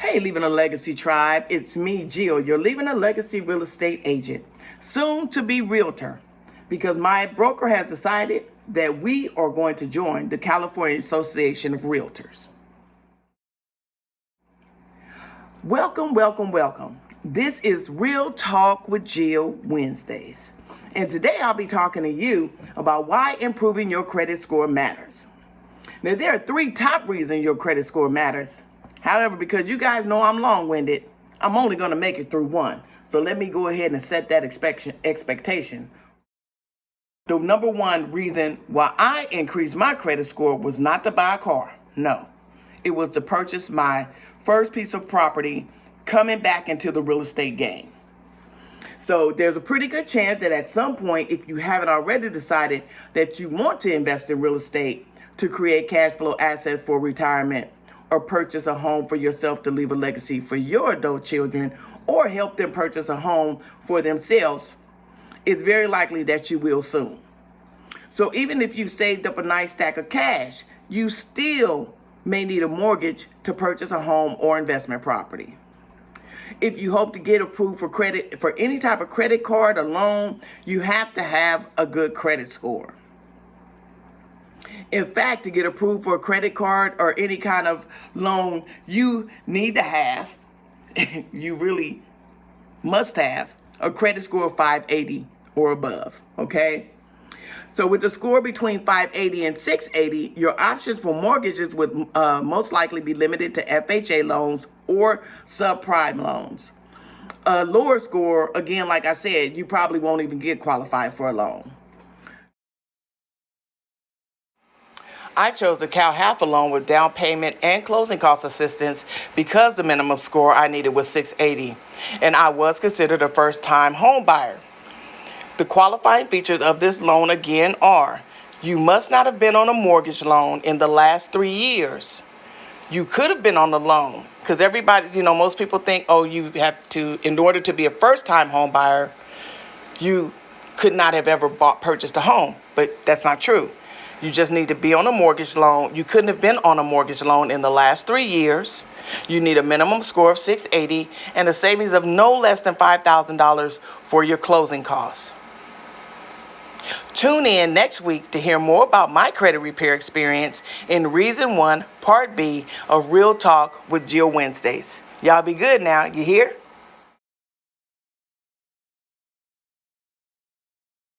Hey, Leaving a Legacy tribe, it's me, Jill, your Leaving a Legacy real estate agent, soon to be realtor, because my broker has decided that we are going to join the California Association of Realtors. Welcome, welcome, welcome. This is Real Talk with Jill Wednesdays. And today I'll be talking to you about why improving your credit score matters. Now, there are 3 top reasons your credit score matters. However, because you guys know I'm long-winded, I'm only going to make it through 1. So let me go ahead and set that expectation. The number 1 reason why I increased my credit score was not to buy a car. No, it was to purchase my first piece of property coming back into the real estate game. So there's a pretty good chance that at some point, if you haven't already decided that you want to invest in real estate to create cash flow assets for retirement, or purchase a home for yourself to leave a legacy for your adult children, or help them purchase a home for themselves, it's very likely that you will soon. So even if you've saved up a nice stack of cash, you still may need a mortgage to purchase a home or investment property. If you hope to get approved for credit for any type of credit card or loan, you have to have a good credit score. In fact, to get approved for a credit card or any kind of loan, you need to have, you really must have, a credit score of 580 or above, okay? So with a score between 580 and 680, your options for mortgages would most likely be limited to FHA loans or subprime loans. A lower score, again, like I said, you probably won't even get qualified for a loan. I chose the CalHalfa loan with down payment and closing cost assistance because the minimum score I needed was 680, and I was considered a first-time home buyer. The qualifying features of this loan again are: you must not have been on a mortgage loan in the last 3 years. You could have been on the loan, because everybody, most people think, oh, you have to, in order to be a first-time home buyer, you could not have ever purchased a home, but that's not true. You just need to be on a mortgage loan. You couldn't have been on a mortgage loan in the last 3 years. You need a minimum score of 680 and a savings of no less than $5,000 for your closing costs. Tune in next week to hear more about my credit repair experience in Reason 1, Part B of Real Talk with Jill Wednesdays. Y'all be good now, you hear?